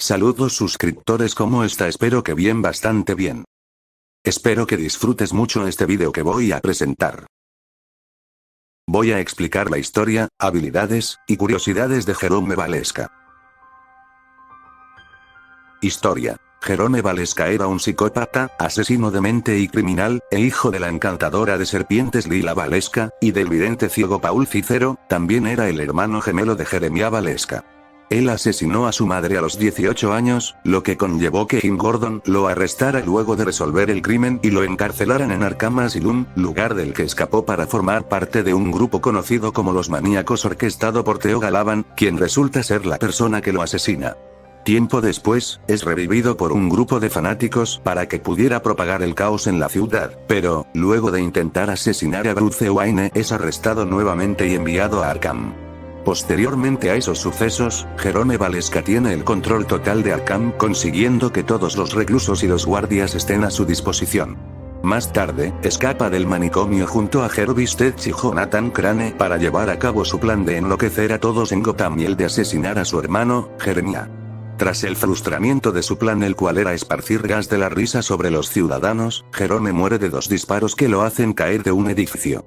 Saludos suscriptores, ¿cómo está? Espero que bien, bastante bien. Espero que disfrutes mucho este vídeo que voy a presentar. Voy a explicar la historia, habilidades y curiosidades de Jerome Valeska. Historia. Jerome Valeska era un psicópata, asesino demente y criminal, e hijo de la encantadora de serpientes Lila Valeska, y del vidente ciego Paul Cicero. También era el hermano gemelo de Jeremiah Valeska. Él asesinó a su madre a los 18 años, lo que conllevó que Jim Gordon lo arrestara luego de resolver el crimen y lo encarcelaran en Arkham Asylum, lugar del que escapó para formar parte de un grupo conocido como los Maníacos, orquestado por Theo Galavan, quien resulta ser la persona que lo asesina. Tiempo después, es revivido por un grupo de fanáticos para que pudiera propagar el caos en la ciudad, pero, luego de intentar asesinar a Bruce Wayne, es arrestado nuevamente y enviado a Arkham. Posteriormente a esos sucesos, Jerome Valeska tiene el control total de Arkham, consiguiendo que todos los reclusos y los guardias estén a su disposición. Más tarde, escapa del manicomio junto a Harvey Stedge y Jonathan Crane para llevar a cabo su plan de enloquecer a todos en Gotham y el de asesinar a su hermano, Jeremiah. Tras el frustramiento de su plan, el cual era esparcir gas de la risa sobre los ciudadanos, Jerome muere de 2 disparos que lo hacen caer de un edificio.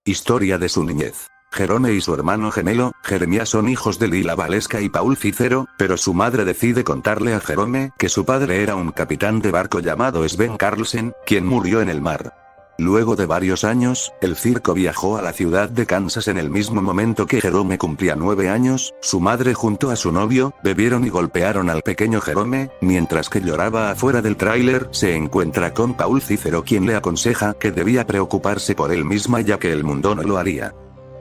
Historia de su niñez. Jerome y su hermano gemelo, Jeremiah, son hijos de Lila Valeska y Paul Cicero, pero su madre decide contarle a Jerome que su padre era un capitán de barco llamado Sven Carlsen, quien murió en el mar. Luego de varios años, el circo viajó a la ciudad de Kansas en el mismo momento que Jerome cumplía 9 años, su madre junto a su novio, bebieron y golpearon al pequeño Jerome, mientras que lloraba afuera del tráiler, se encuentra con Paul Cicero, quien le aconseja que debía preocuparse por él misma ya que el mundo no lo haría.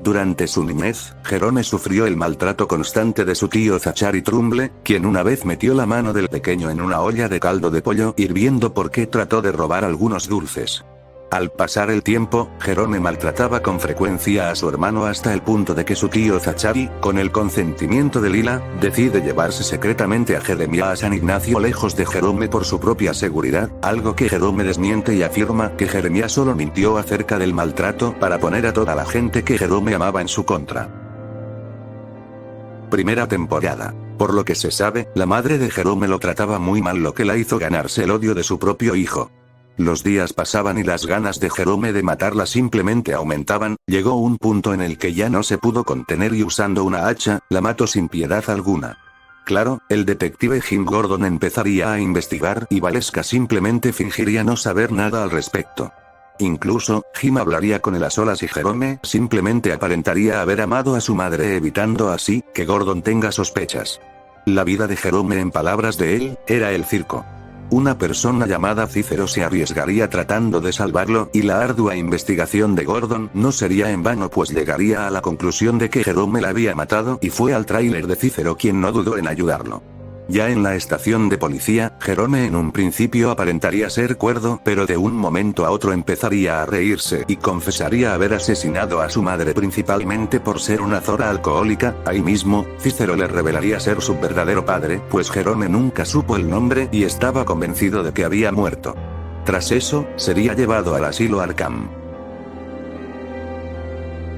Durante su niñez, Jerome sufrió el maltrato constante de su tío Zachary Trumble, quien una vez metió la mano del pequeño en una olla de caldo de pollo hirviendo porque trató de robar algunos dulces. Al pasar el tiempo, Jerome maltrataba con frecuencia a su hermano hasta el punto de que su tío Zachary, con el consentimiento de Lila, decide llevarse secretamente a Jeremiah a San Ignacio lejos de Jerome por su propia seguridad, algo que Jerome desmiente y afirma que Jeremiah solo mintió acerca del maltrato para poner a toda la gente que Jerome amaba en su contra. Primera temporada. Por lo que se sabe, la madre de Jerome lo trataba muy mal, lo que la hizo ganarse el odio de su propio hijo. Los días pasaban y las ganas de Jerome de matarla simplemente aumentaban. Llegó un punto en el que ya no se pudo contener y usando una hacha, la mató sin piedad alguna. Claro, el detective Jim Gordon empezaría a investigar y Valeska simplemente fingiría no saber nada al respecto. Incluso, Jim hablaría con él a solas y Jerome simplemente aparentaría haber amado a su madre, evitando así que Gordon tenga sospechas. La vida de Jerome, en palabras de él, era el circo. Una persona llamada Cicero se arriesgaría tratando de salvarlo y la ardua investigación de Gordon no sería en vano, pues llegaría a la conclusión de que Jerome la había matado y fue al tráiler de Cicero quien no dudó en ayudarlo. Ya en la estación de policía, Jerome en un principio aparentaría ser cuerdo, pero de un momento a otro empezaría a reírse y confesaría haber asesinado a su madre principalmente por ser una zorra alcohólica. Ahí mismo, Cicero le revelaría ser su verdadero padre, pues Jerome nunca supo el nombre y estaba convencido de que había muerto. Tras eso, sería llevado al asilo Arkham.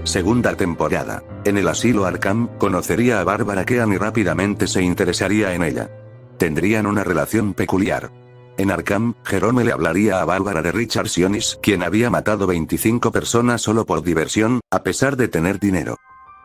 Segunda temporada. En el asilo Arkham, conocería a Barbara Kean y rápidamente se interesaría en ella. Tendrían una relación peculiar. En Arkham, Jerome le hablaría a Barbara de Richard Sionis, quien había matado 25 personas solo por diversión, a pesar de tener dinero.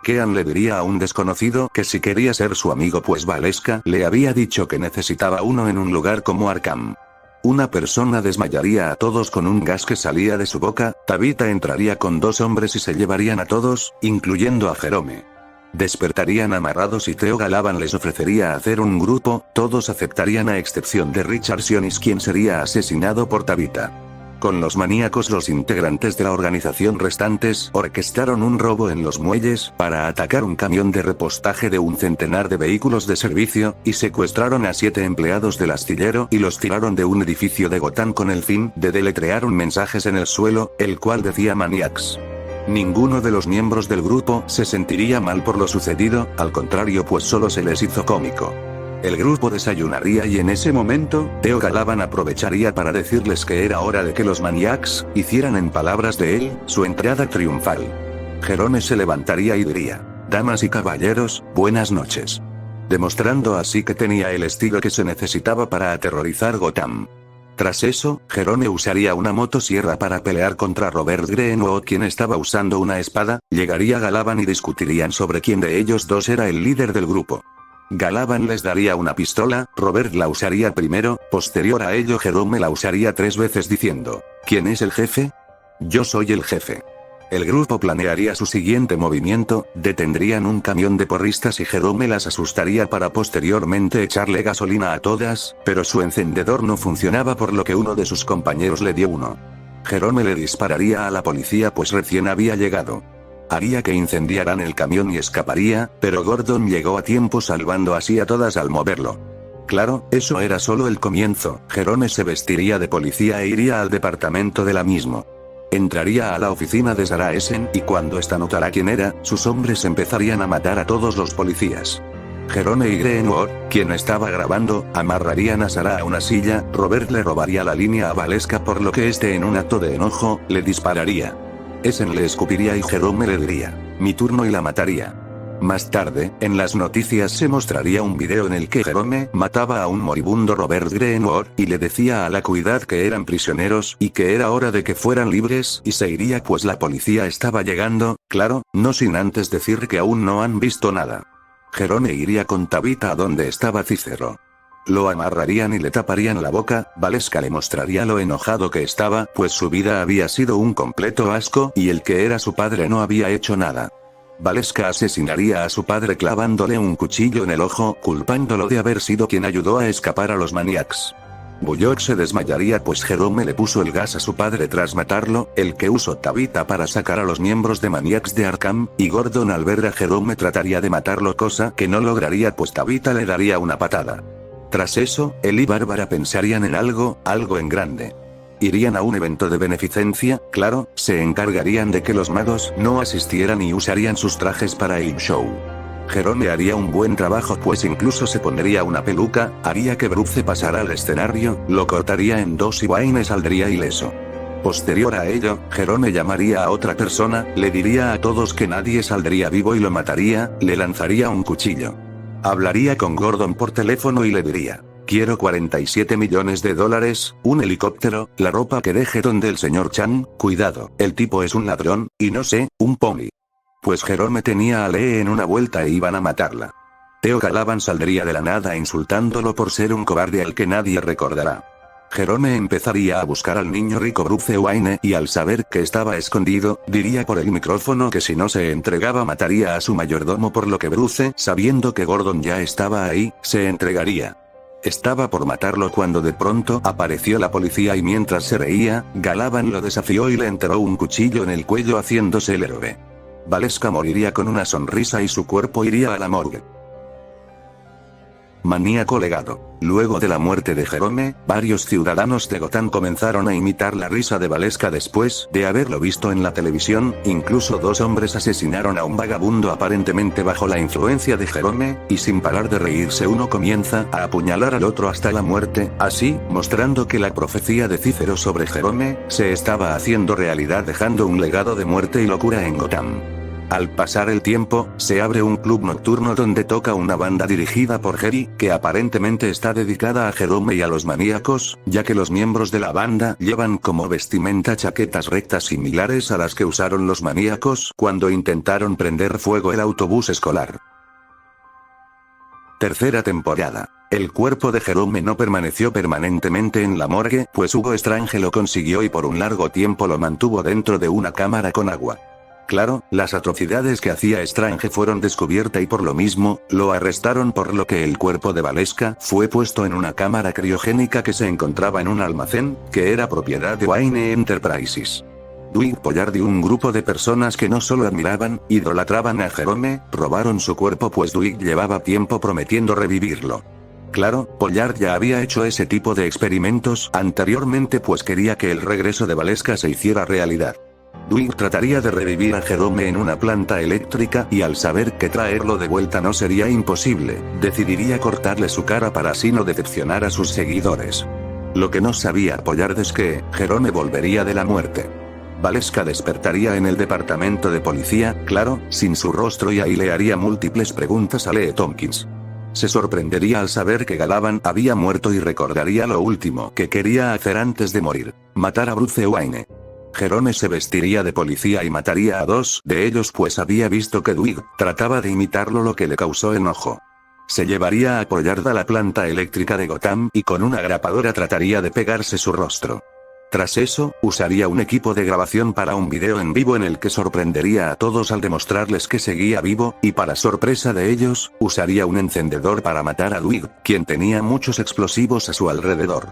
Kean le diría a un desconocido que si quería ser su amigo, pues Valeska le había dicho que necesitaba uno en un lugar como Arkham. Una persona desmayaría a todos con un gas que salía de su boca. Tabitha entraría con 2 hombres y se llevarían a todos, incluyendo a Jerome. Despertarían amarrados y Theo Galavan les ofrecería hacer un grupo. Todos aceptarían a excepción de Richard Sionis, quien sería asesinado por Tabitha. Con los maníacos, los integrantes de la organización restantes orquestaron un robo en los muelles para atacar un camión de repostaje de un centenar de vehículos de servicio, y secuestraron a 7 empleados del astillero y los tiraron de un edificio de Gotham con el fin de deletrear un mensajes en el suelo, el cual decía Maniacs. Ninguno de los miembros del grupo se sentiría mal por lo sucedido, al contrario, pues solo se les hizo cómico. El grupo desayunaría y en ese momento, Theo Galavan aprovecharía para decirles que era hora de que los Maniacs hicieran, en palabras de él, su entrada triunfal. Jerome se levantaría y diría: «Damas y caballeros, buenas noches». demostrando así que tenía el estilo que se necesitaba para aterrorizar Gotham. Tras eso, Jerome usaría una motosierra para pelear contra Robert Greenwood, quien estaba usando una espada. Llegaría Galavan y discutirían sobre quién de ellos dos era el líder del grupo. Galavan les daría una pistola, Robert la usaría primero, posterior a ello Jerome la usaría 3 veces diciendo: ¿quién es el jefe? Yo soy el jefe. El grupo planearía su siguiente movimiento, detendrían un camión de porristas y Jerome las asustaría para posteriormente echarle gasolina a todas, pero su encendedor no funcionaba por lo que uno de sus compañeros le dio uno. Jerome le dispararía a la policía pues recién había llegado. Haría que incendiaran el camión y escaparía, pero Gordon llegó a tiempo salvando así a todas al moverlo. Claro, eso era solo el comienzo. Jerome se vestiría de policía e iría al departamento de la misma. Entraría a la oficina de Sarah Essen y cuando esta notara quién era, sus hombres empezarían a matar a todos los policías. Jerome y Greenwood, quien estaba grabando, amarrarían a Sarah a una silla, Robert le robaría la línea a Valeska por lo que este en un acto de enojo, le dispararía. Essen le escupiría y Jerome le diría: mi turno, y la mataría. Más tarde, en las noticias se mostraría un video en el que Jerome mataba a un moribundo Robert Greenwood, y le decía a la Cuidad que eran prisioneros y que era hora de que fueran libres y se iría pues la policía estaba llegando, claro, no sin antes decir que aún no han visto nada. Jerome iría con Tabitha a donde estaba Cicero. Lo amarrarían y le taparían la boca. Valeska le mostraría lo enojado que estaba, pues su vida había sido un completo asco y el que era su padre no había hecho nada. Valeska asesinaría a su padre clavándole un cuchillo en el ojo, culpándolo de haber sido quien ayudó a escapar a los Maniacs. Bullock se desmayaría pues Jerome le puso el gas a su padre tras matarlo, el que usó Tabitha para sacar a los miembros de Maniacs de Arkham, y Gordon al ver a Jerome trataría de matarlo, cosa que no lograría pues Tabitha le daría una patada. Tras eso, él y Bárbara pensarían en algo en grande. Irían a un evento de beneficencia, claro, se encargarían de que los magos no asistieran y usarían sus trajes para el show. Jerome haría un buen trabajo pues incluso se pondría una peluca, haría que Bruce pasara al escenario, lo cortaría en 2 y Wayne saldría ileso. Posterior a ello, Jerome llamaría a otra persona, le diría a todos que nadie saldría vivo y lo mataría, le lanzaría un cuchillo. Hablaría con Gordon por teléfono y le diría: quiero $47 millones, un helicóptero, la ropa que deje donde el señor Chan, cuidado, el tipo es un ladrón, y no sé, un pony. Pues Jerome tenía a Lee en una vuelta e iban a matarla. Theo Galavan saldría de la nada insultándolo por ser un cobarde al que nadie recordará. Jerome empezaría a buscar al niño rico Bruce Wayne y al saber que estaba escondido, diría por el micrófono que si no se entregaba mataría a su mayordomo, por lo que Bruce, sabiendo que Gordon ya estaba ahí, se entregaría. Estaba por matarlo cuando de pronto apareció la policía y mientras se reía, Galavan lo desafió y le enterró un cuchillo en el cuello haciéndose el héroe. Valeska moriría con una sonrisa y su cuerpo iría a la morgue. Maníaco legado. Luego de la muerte de Jerome, varios ciudadanos de Gotham comenzaron a imitar la risa de Valeska después de haberlo visto en la televisión, incluso 2 hombres asesinaron a un vagabundo aparentemente bajo la influencia de Jerome, y sin parar de reírse uno comienza a apuñalar al otro hasta la muerte, así, mostrando que la profecía de Cicero sobre Jerome se estaba haciendo realidad, dejando un legado de muerte y locura en Gotham. Al pasar el tiempo, se abre un club nocturno donde toca una banda dirigida por Jerry, que aparentemente está dedicada a Jerome y a los maníacos, ya que los miembros de la banda llevan como vestimenta chaquetas rectas similares a las que usaron los maníacos cuando intentaron prender fuego el autobús escolar. Tercera temporada. El cuerpo de Jerome no permaneció permanentemente en la morgue, pues Hugo Strange lo consiguió y por un largo tiempo lo mantuvo dentro de una cámara con agua. Claro, las atrocidades que hacía Strange fueron descubiertas y por lo mismo, lo arrestaron, por lo que el cuerpo de Valeska fue puesto en una cámara criogénica que se encontraba en un almacén, que era propiedad de Wayne Enterprises. Dwight Pollard y un grupo de personas que no solo admiraban, idolatraban a Jerome, robaron su cuerpo pues Dwight llevaba tiempo prometiendo revivirlo. Claro, Pollard ya había hecho ese tipo de experimentos anteriormente pues quería que el regreso de Valeska se hiciera realidad. Dwight trataría de revivir a Jerome en una planta eléctrica y al saber que traerlo de vuelta no sería imposible, decidiría cortarle su cara para así no decepcionar a sus seguidores. Lo que no sabía Pollard es que Jerome volvería de la muerte. Valeska despertaría en el departamento de policía, claro, sin su rostro, y ahí le haría múltiples preguntas a Lee Tompkins. Se sorprendería al saber que Galavan había muerto y recordaría lo último que quería hacer antes de morir: matar a Bruce Wayne. Jerome se vestiría de policía y mataría a dos de ellos, pues había visto que Dwight trataba de imitarlo, lo que le causó enojo. Se llevaría a Pollard a la planta eléctrica de Gotham y con una grapadora trataría de pegarse su rostro. Tras eso, usaría un equipo de grabación para un video en vivo en el que sorprendería a todos al demostrarles que seguía vivo, y para sorpresa de ellos, usaría un encendedor para matar a Dwight, quien tenía muchos explosivos a su alrededor.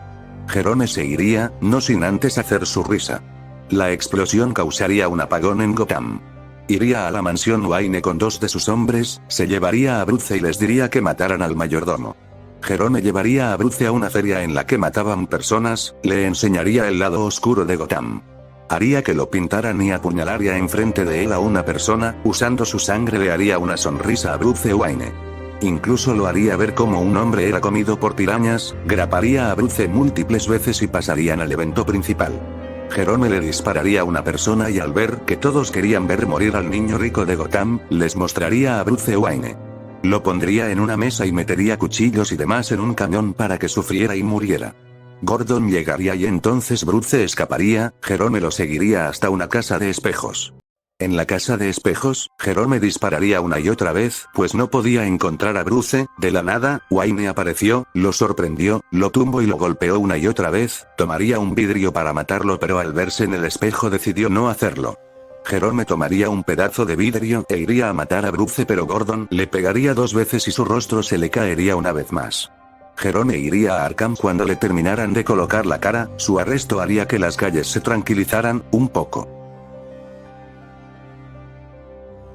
Jerome se iría, no sin antes hacer su risa. La explosión causaría un apagón en Gotham. Iría a la mansión Wayne con dos de sus hombres, se llevaría a Bruce y les diría que mataran al mayordomo. Jerome llevaría a Bruce a una feria en la que mataban personas, le enseñaría el lado oscuro de Gotham. Haría que lo pintaran y apuñalaría enfrente de él a una persona, usando su sangre le haría una sonrisa a Bruce Wayne. Incluso lo haría ver cómo un hombre era comido por pirañas, graparía a Bruce múltiples veces y pasarían al evento principal. Jerome le dispararía a una persona y al ver que todos querían ver morir al niño rico de Gotham, les mostraría a Bruce Wayne. Lo pondría en una mesa y metería cuchillos y demás en un cañón para que sufriera y muriera. Gordon llegaría y entonces Bruce escaparía, Jerome lo seguiría hasta una casa de espejos. En la casa de espejos, Jerome dispararía una y otra vez, pues no podía encontrar a Bruce. De la nada, Wayne apareció, lo sorprendió, lo tumbó y lo golpeó una y otra vez. Tomaría un vidrio para matarlo, pero al verse en el espejo decidió no hacerlo. Jerome tomaría un pedazo de vidrio e iría a matar a Bruce, pero Gordon le pegaría dos veces y su rostro se le caería una vez más. Jerome iría a Arkham cuando le terminaran de colocar la cara, su arresto haría que las calles se tranquilizaran un poco.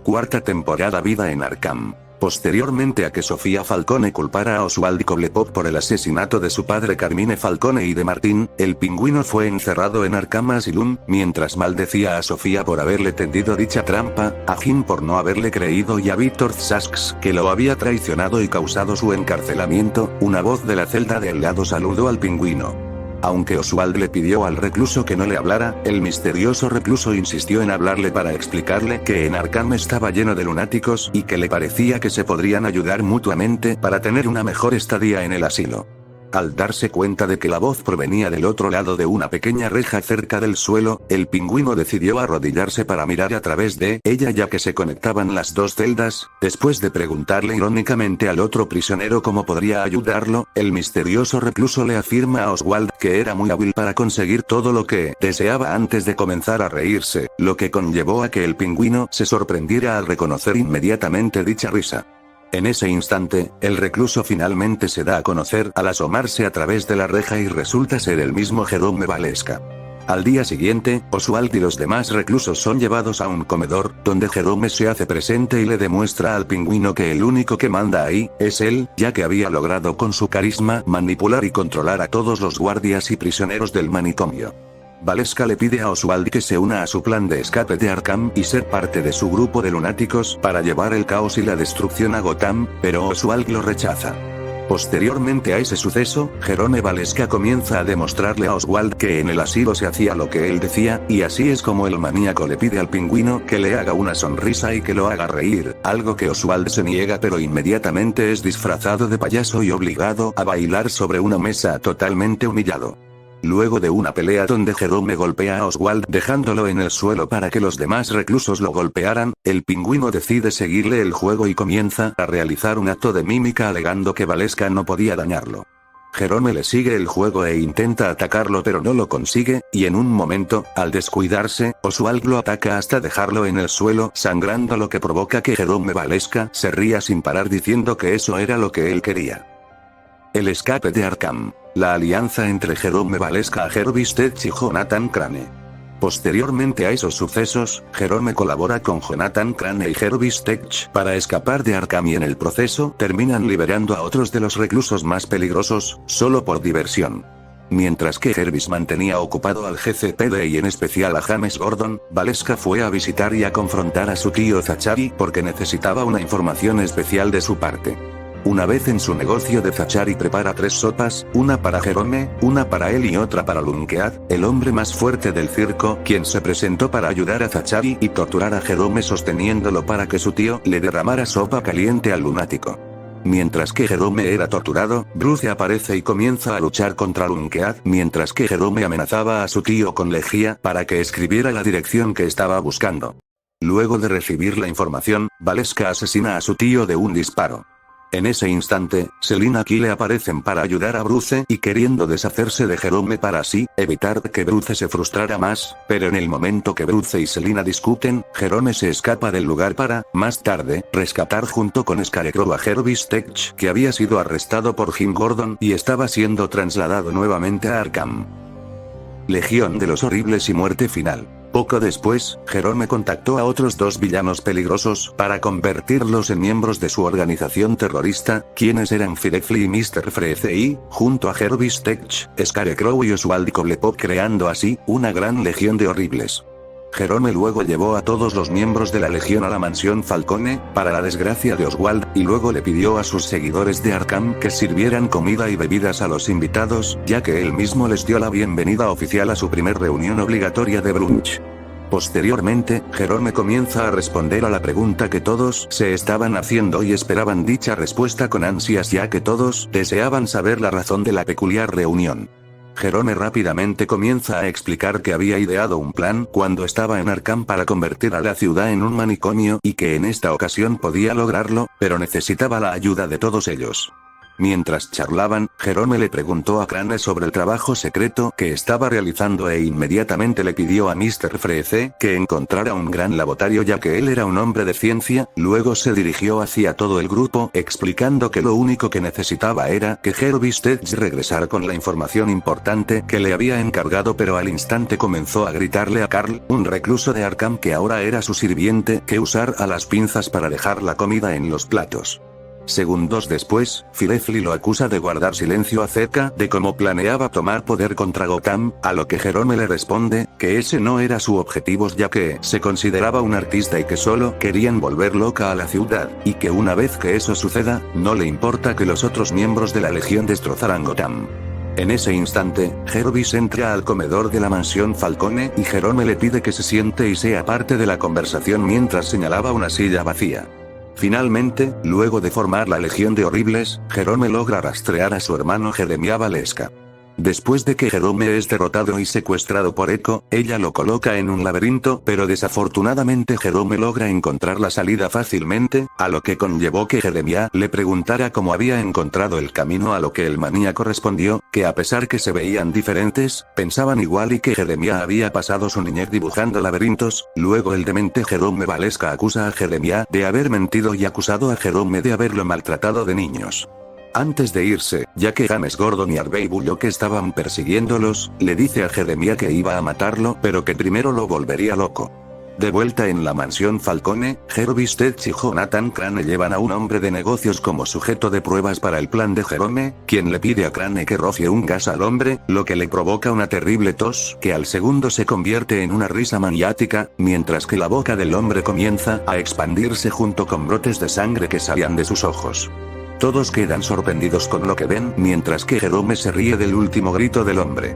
Cuarta temporada: Vida en Arkham. Posteriormente a que Sofía Falcone culpara a Oswald Cobblepot por el asesinato de su padre Carmine Falcone y de Martín, el Pingüino fue encerrado en Arkham Asylum, mientras maldecía a Sofía por haberle tendido dicha trampa, a Jim por no haberle creído y a Victor Sasks, que lo había traicionado y causado su encarcelamiento. Una voz de la celda de al lado saludó al Pingüino. Aunque Oswald le pidió al recluso que no le hablara, el misterioso recluso insistió en hablarle para explicarle que en Arkham estaba lleno de lunáticos y que le parecía que se podrían ayudar mutuamente para tener una mejor estadía en el asilo. Al darse cuenta de que la voz provenía del otro lado de una pequeña reja cerca del suelo, el Pingüino decidió arrodillarse para mirar a través de ella, ya que se conectaban las dos celdas. Después de preguntarle irónicamente al otro prisionero cómo podría ayudarlo, el misterioso recluso le afirma a Oswald que era muy hábil para conseguir todo lo que deseaba antes de comenzar a reírse, lo que conllevó a que el Pingüino se sorprendiera al reconocer inmediatamente dicha risa. En ese instante, el recluso finalmente se da a conocer al asomarse a través de la reja y resulta ser el mismo Jerome Valeska. Al día siguiente, Oswald y los demás reclusos son llevados a un comedor, donde Jerome se hace presente y le demuestra al Pingüino que el único que manda ahí es él, ya que había logrado con su carisma manipular y controlar a todos los guardias y prisioneros del manicomio. Valeska le pide a Oswald que se una a su plan de escape de Arkham y ser parte de su grupo de lunáticos para llevar el caos y la destrucción a Gotham, pero Oswald lo rechaza. Posteriormente a ese suceso, Jerome Valeska comienza a demostrarle a Oswald que en el asilo se hacía lo que él decía, y así es como el maníaco le pide al Pingüino que le haga una sonrisa y que lo haga reír, algo que Oswald se niega, pero inmediatamente es disfrazado de payaso y obligado a bailar sobre una mesa totalmente humillado. Luego de una pelea donde Jerome golpea a Oswald dejándolo en el suelo para que los demás reclusos lo golpearan, el Pingüino decide seguirle el juego y comienza a realizar un acto de mímica alegando que Valeska no podía dañarlo. Jerome le sigue el juego e intenta atacarlo, pero no lo consigue, y en un momento, al descuidarse, Oswald lo ataca hasta dejarlo en el suelo sangrando, lo que provoca que Jerome Valeska se ría sin parar diciendo que eso era lo que él quería. El escape de Arkham. La alianza entre Jerome Valeska, Harvey Stech y Jonathan Crane. Posteriormente a esos sucesos, Jerome colabora con Jonathan Crane y Harvey Stech para escapar de Arkham y en el proceso terminan liberando a otros de los reclusos más peligrosos, solo por diversión. Mientras que Jervis mantenía ocupado al GCPD y en especial a James Gordon, Valeska fue a visitar y a confrontar a su tío Zachary porque necesitaba una información especial de su parte. Una vez en su negocio de Zachary prepara 3 sopas, una para Jerome, una para él y otra para Lunkead, el hombre más fuerte del circo, quien se presentó para ayudar a Zachary y torturar a Jerome sosteniéndolo para que su tío le derramara sopa caliente al lunático. Mientras que Jerome era torturado, Bruce aparece y comienza a luchar contra Lunkead, mientras que Jerome amenazaba a su tío con lejía para que escribiera la dirección que estaba buscando. Luego de recibir la información, Valeska asesina a su tío de un disparo. En ese instante, Selina y Kyle aparecen para ayudar a Bruce y queriendo deshacerse de Jerome para así evitar que Bruce se frustrara más, pero en el momento que Bruce y Selina discuten, Jerome se escapa del lugar para, más tarde, rescatar junto con Scarecrow a Jervis Tech, que había sido arrestado por Jim Gordon y estaba siendo trasladado nuevamente a Arkham. Legión de los Horribles y muerte final. Poco después, Jerome contactó a otros dos villanos peligrosos para convertirlos en miembros de su organización terrorista, quienes eran Firefly y Mr. Freeze, junto a Jervis Tech, Scarecrow y Oswald Cobblepot, creando así una gran legión de horribles. Jerome luego llevó a todos los miembros de la legión a la mansión Falcone, para la desgracia de Oswald, y luego le pidió a sus seguidores de Arkham que sirvieran comida y bebidas a los invitados, ya que él mismo les dio la bienvenida oficial a su primer reunión obligatoria de brunch. Posteriormente, Jerome comienza a responder a la pregunta que todos se estaban haciendo y esperaban dicha respuesta con ansias, ya que todos deseaban saber la razón de la peculiar reunión. Jerome rápidamente comienza a explicar que había ideado un plan cuando estaba en Arkham para convertir a la ciudad en un manicomio y que en esta ocasión podía lograrlo, pero necesitaba la ayuda de todos ellos. Mientras charlaban, Jerome le preguntó a Crane sobre el trabajo secreto que estaba realizando e inmediatamente le pidió a Mr. Freeze que encontrara un gran laboratorio, ya que él era un hombre de ciencia. Luego se dirigió hacia todo el grupo explicando que lo único que necesitaba era que Jervis Tech regresara con la información importante que le había encargado, pero al instante comenzó a gritarle a Carl, un recluso de Arkham que ahora era su sirviente, que usara las pinzas para dejar la comida en los platos. Segundos después, Firefly lo acusa de guardar silencio acerca de cómo planeaba tomar poder contra Gotham, a lo que Jerome le responde que ese no era su objetivo, ya que se consideraba un artista y que solo querían volver loca a la ciudad, y que una vez que eso suceda, no le importa que los otros miembros de la Legión destrozaran Gotham. En ese instante, Jervis entra al comedor de la mansión Falcone y Jerome le pide que se siente y sea parte de la conversación mientras señalaba una silla vacía. Finalmente, luego de formar la Legión de Horribles, Jerome logra rastrear a su hermano Jeremiah Valeska. Después de que Jerome es derrotado y secuestrado por Echo, ella lo coloca en un laberinto, pero desafortunadamente Jerome logra encontrar la salida fácilmente, a lo que conllevó que Jeremiah le preguntara cómo había encontrado el camino, a lo que el maníaco respondió que a pesar que se veían diferentes, pensaban igual y que Jeremiah había pasado su niñez dibujando laberintos. Luego el demente Jerome Valeska acusa a Jeremiah de haber mentido y acusado a Jerome de haberlo maltratado de niños. Antes de irse, ya que James Gordon y Harvey Bullock estaban persiguiéndolos, le dice a Jeremiah que iba a matarlo, pero que primero lo volvería loco. De vuelta en la mansión Falcone, Jervis Tech y Jonathan Crane llevan a un hombre de negocios como sujeto de pruebas para el plan de Jerome, quien le pide a Crane que rocie un gas al hombre, lo que le provoca una terrible tos, que al segundo se convierte en una risa maniática, mientras que la boca del hombre comienza a expandirse junto con brotes de sangre que salían de sus ojos. Todos quedan sorprendidos con lo que ven, mientras que Jerome se ríe del último grito del hombre.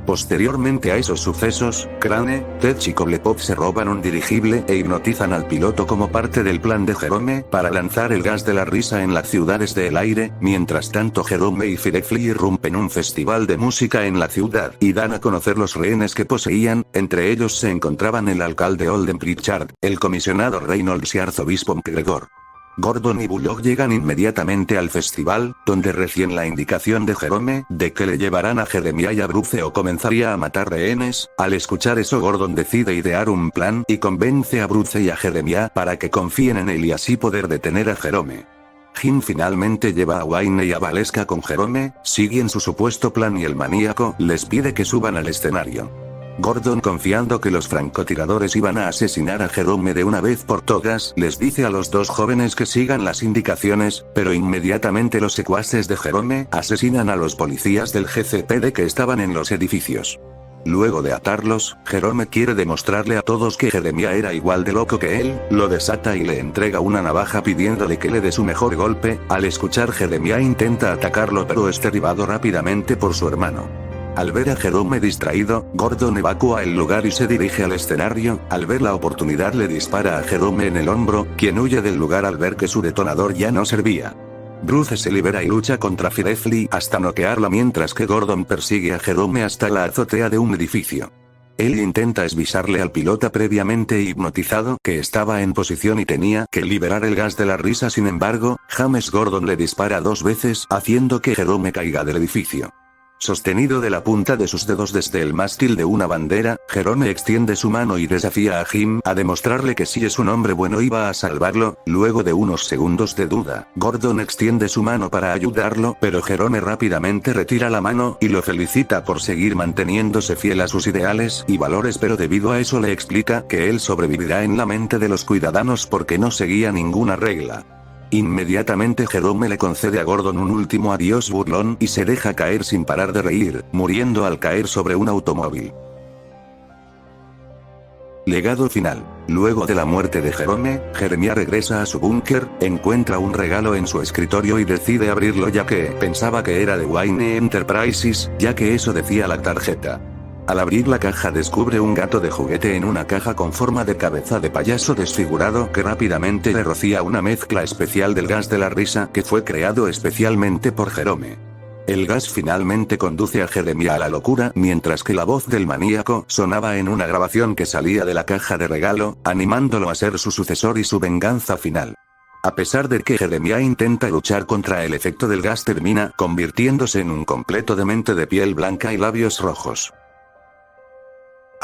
Posteriormente a esos sucesos, Crane, Tech y Cobblepot se roban un dirigible e hipnotizan al piloto como parte del plan de Jerome para lanzar el gas de la risa en las ciudades del aire. Mientras tanto, Jerome y Firefly irrumpen un festival de música en la ciudad y dan a conocer los rehenes que poseían. Entre ellos se encontraban el alcalde Olden Pritchard, el comisionado Reynolds y arzobispo McGregor. Gordon y Bullock llegan inmediatamente al festival, donde reciben la indicación de Jerome de que le llevarán a Jeremiah y a Bruce o comenzaría a matar rehenes. Al escuchar eso, Gordon decide idear un plan y convence a Bruce y a Jeremiah para que confíen en él y así poder detener a Jerome. Jim finalmente lleva a Wayne y a Valeska con Jerome, siguen su supuesto plan y el maníaco les pide que suban al escenario. Gordon, confiando que los francotiradores iban a asesinar a Jerome de una vez por todas, les dice a los dos jóvenes que sigan las indicaciones, pero inmediatamente los secuaces de Jerome asesinan a los policías del GCPD que estaban en los edificios. Luego de atarlos, Jerome quiere demostrarle a todos que Jeremiah era igual de loco que él, lo desata y le entrega una navaja pidiéndole que le dé su mejor golpe. Al escuchar, Jeremiah intenta atacarlo pero es derribado rápidamente por su hermano. Al ver a Jerome distraído, Gordon evacúa el lugar y se dirige al escenario. Al ver la oportunidad le dispara a Jerome en el hombro, quien huye del lugar al ver que su detonador ya no servía. Bruce se libera y lucha contra Firefly hasta noquearla mientras que Gordon persigue a Jerome hasta la azotea de un edificio. Él intenta esvisarle al pilota previamente hipnotizado que estaba en posición y tenía que liberar el gas de la risa. Sin embargo, James Gordon le dispara 2 veces haciendo que Jerome caiga del edificio. Sostenido de la punta de sus dedos desde el mástil de una bandera, Jerome extiende su mano y desafía a Jim a demostrarle que si es un hombre bueno iba a salvarlo. Luego de unos segundos de duda, Gordon extiende su mano para ayudarlo, pero Jerome rápidamente retira la mano y lo felicita por seguir manteniéndose fiel a sus ideales y valores, pero debido a eso le explica que él sobrevivirá en la mente de los ciudadanos porque no seguía ninguna regla. Inmediatamente Jerome le concede a Gordon un último adiós burlón y se deja caer sin parar de reír, muriendo al caer sobre un automóvil. Legado final. Luego de la muerte de Jerome, Jeremiah regresa a su búnker, encuentra un regalo en su escritorio y decide abrirlo ya que pensaba que era de Wayne Enterprises, ya que eso decía la tarjeta. Al abrir la caja descubre un gato de juguete en una caja con forma de cabeza de payaso desfigurado que rápidamente le rocía una mezcla especial del gas de la risa que fue creado especialmente por Jerome. El gas finalmente conduce a Jeremiah a la locura mientras que la voz del maníaco sonaba en una grabación que salía de la caja de regalo, animándolo a ser su sucesor y su venganza final. A pesar de que Jeremiah intenta luchar contra el efecto del gas, termina convirtiéndose en un completo demente de piel blanca y labios rojos.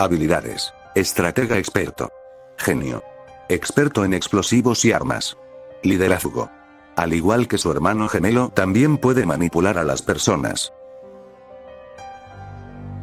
Habilidades. Estratega experto. Genio. Experto en explosivos y armas. Liderazgo. Al igual que su hermano gemelo, también puede manipular a las personas.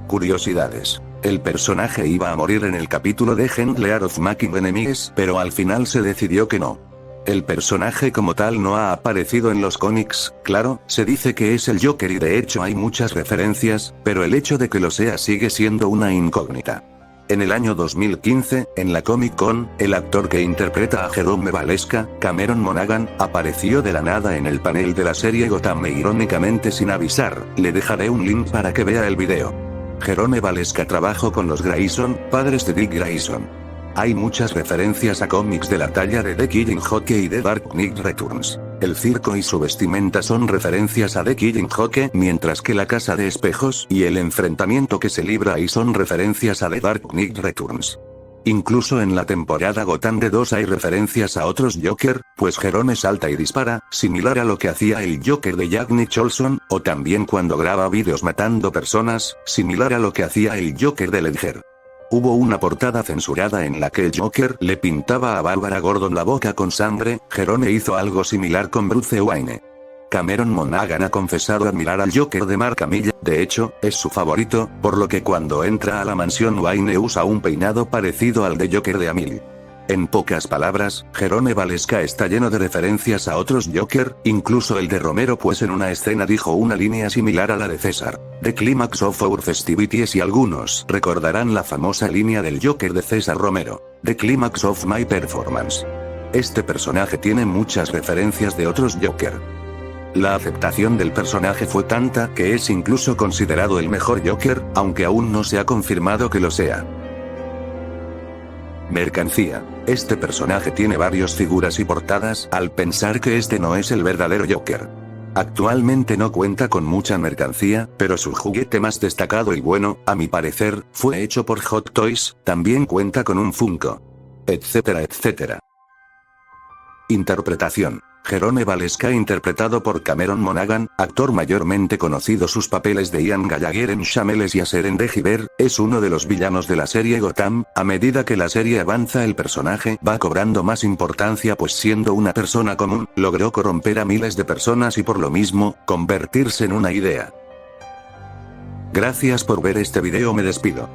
Curiosidades. El personaje iba a morir en el capítulo de Handler of Making Enemies, pero al final se decidió que no. El personaje como tal no ha aparecido en los cómics, claro, se dice que es el Joker y de hecho hay muchas referencias, pero el hecho de que lo sea sigue siendo una incógnita. En el año 2015, en la Comic Con, el actor que interpreta a Jerome Valeska, Cameron Monaghan, apareció de la nada en el panel de la serie Gotham e irónicamente sin avisar. Le dejaré un link para que vea el video. Jerome Valeska trabajó con los Grayson, padres de Dick Grayson. Hay muchas referencias a cómics de la talla de The Killing Joke y The Dark Knight Returns. El circo y su vestimenta son referencias a The Killing Joke, mientras que la casa de espejos y el enfrentamiento que se libra ahí son referencias a The Dark Knight Returns. Incluso en la temporada Gotham de 2 hay referencias a otros Joker, pues Jerome salta y dispara, similar a lo que hacía el Joker de Jack Nicholson, o también cuando graba vídeos matando personas, similar a lo que hacía el Joker de Ledger. Hubo una portada censurada en la que el Joker le pintaba a Bárbara Gordon la boca con sangre. Jerome hizo algo similar con Bruce Wayne. Cameron Monaghan ha confesado admirar al Joker de Mark Hamill, de hecho, es su favorito, por lo que cuando entra a la mansión Wayne usa un peinado parecido al de Joker de Hamill. En pocas palabras, Jerome Valeska está lleno de referencias a otros Joker, incluso el de Romero, pues en una escena dijo una línea similar a la de César. The Climax of Our Festivities, y algunos recordarán la famosa línea del Joker de César Romero. The Climax of My Performance. Este personaje tiene muchas referencias de otros Joker. La aceptación del personaje fue tanta que es incluso considerado el mejor Joker, aunque aún no se ha confirmado que lo sea. Mercancía. Este personaje tiene varias figuras y portadas, al pensar que este no es el verdadero Joker. Actualmente no cuenta con mucha mercancía, pero su juguete más destacado y bueno, a mi parecer, fue hecho por Hot Toys, también cuenta con un Funko. Etcétera, etcétera. Interpretación. Jerome Valeska interpretado por Cameron Monaghan, actor mayormente conocido sus papeles de Ian Gallagher en Shameless y Aser en The Giver, es uno de los villanos de la serie Gotham. A medida que la serie avanza el personaje va cobrando más importancia, pues siendo una persona común, logró corromper a miles de personas y por lo mismo, convertirse en una idea. Gracias por ver este video, me despido.